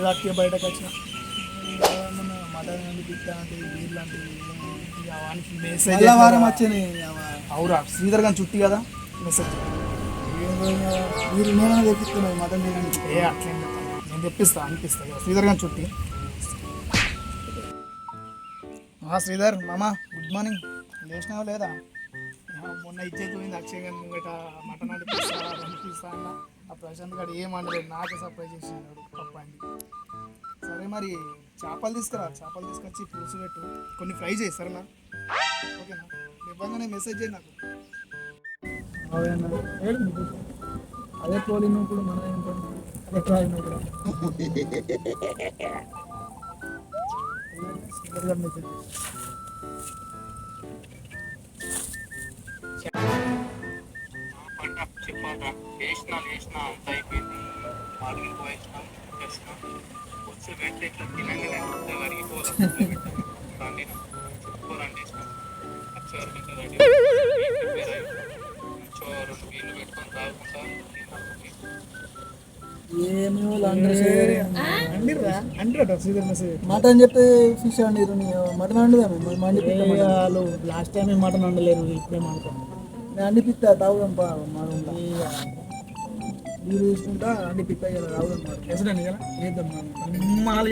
రాత్రి బయటకు వచ్చిన మటన్ లాంటి పిట్ట అంటే వీళ్ళు లాంటివి వానికి మెసేజ్ వారం వచ్చినాయి. అవురా శ్రీధర్ గాని చుట్టి కదా మెసేజ్ మీరు నేను తెప్పిస్తున్నాను మటన్ బిర్యానీ. ఏ అట్లే నేను తెప్పిస్తా అనిపిస్తా కదా శ్రీధర్ గాని చుట్టి. శ్రీధర్ మామ గుడ్ మార్నింగ్. లేచినావా లేదా? మొన్న ఇచ్చేది పోయింది అక్షయ్ గారి ముంగట మటన్ అనిపిస్తా అన్న. ఆ ప్రశాంత్ గారు ఏమనలేదు, నాకే సర్ప్రైజ్ చేసినాడు పప్పు అండి. సరే మరి చేపలు తీసుకురా, చేపలు తీసుకొచ్చి పులుసు పెట్టు, కొన్ని ఫ్రై చేయి సరేనా? ఓకేనా? ఇవ్వగానే మెసేజ్ చేయి నాకు. అదే పోలిన ఇప్పుడు మన మెసేజ్ లేచిన అంత అయిపోయింది. మార్నింగ్ పోయించినాం చేసినాం వచ్చి వెంటనే ఇట్లా తినగానే అడిగి పోరండి చేసినాం వచ్చేవరకు రెడీ రెండు వీళ్ళు పెట్టుకొని తాగుకుంటా మటన్ చెప్తే ఫిష్ వండిరు. మటన్ వండుదాము. లాస్ట్ టైం మటన్ వండలేరు, ఇప్పుడే వండుతాం. నేను అండి పిత్తా తాగుదాం మీరు చూసుకుంటా అండి పిత్తా కదా తాగుదాం. ఎసడండి కదా వేద్దాం మాలి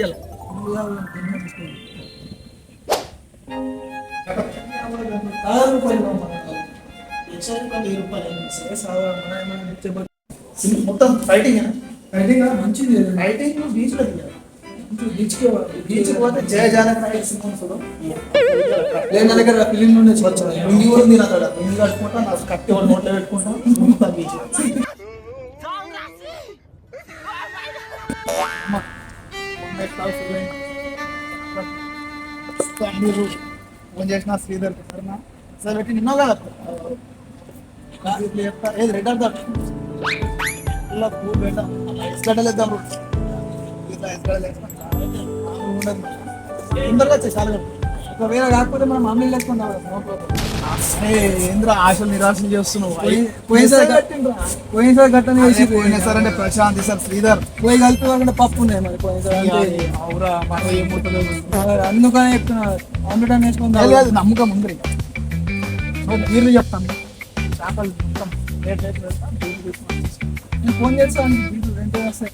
మొత్తం ఫైటింగ్ ఫైటింగ్ మంచిది. ఫైటింగ్ బీచ్లో బీచ్కి పోతే జయ జానకి నా దగ్గర ఫిలిం నుండి లుంగి కూడా నేను అక్కడ లుంగి కట్టుకుంటా, నాకు కట్టి వాళ్ళు నోట్లో పెట్టుకుంటా బీచ్. మీరు ఫోన్ చేసిన శ్రీధర్ సరేనా? సార్ పెట్టి నిన్న కదా చెప్తా ఏది రెడ్ అంతా ఇలా పూలు పెట్టా ఎస్కడలు వేద్దాం. తొందరగా వచ్చే చాలా ఒకవేళ కాకపోతే మనం మామూలు వేసుకుంటాం. ఏంద్ర ఆశలు నిరాశలు చేస్తున్నావు. పోయినసారి గట్టని వేసి పోయినసారి అంటే ప్రశాంత్ సార్ శ్రీధర్ పోయి కలిపి కాకుండా పప్పు ఉన్నాయి మరి పోయినసారి అవురా మాట ఏమవుతుందో అందుకనే చెప్తున్నా. వండటం వేసుకుంటాం నమ్మకం ఉంది. మీరు చెప్తాను చేపలు మొత్తం రేట్ పెడతాను. నేను ఫోన్ చేస్తాను రెండు వస్తాయి.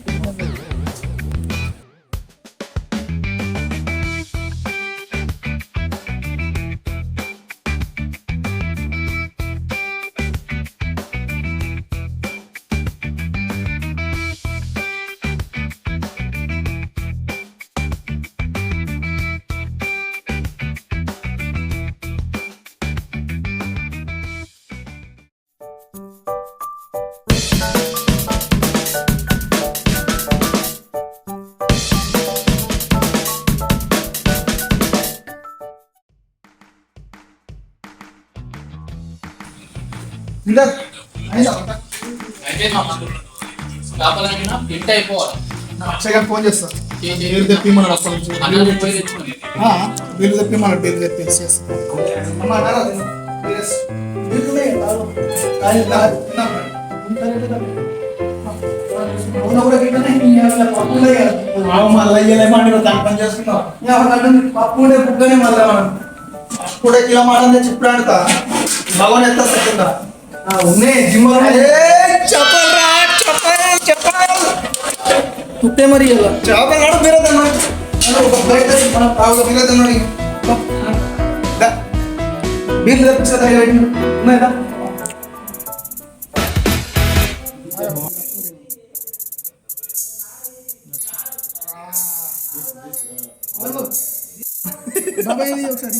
ఫోన్ చేస్తా వీళ్ళు తెప్పిమన్నాడు అప్పటి నుంచి వీళ్ళు తెప్పిమన్నాడు వీళ్ళు తెప్పేసి పప్పు ఉండే బుక్కనే మళ్ళీ మనం కూడా కిలో మాట చెప్పు ఆడుతా భగవాన్ ఎంత సత్యంగా ఉన్నాయి జిమ్ చెప్పరా చెప్పాలి తుప్పే మరి చేపలు నాడు బీరదన్నా బీర్లు తెప్పిస్తా ఉన్నాయా ఒకసారి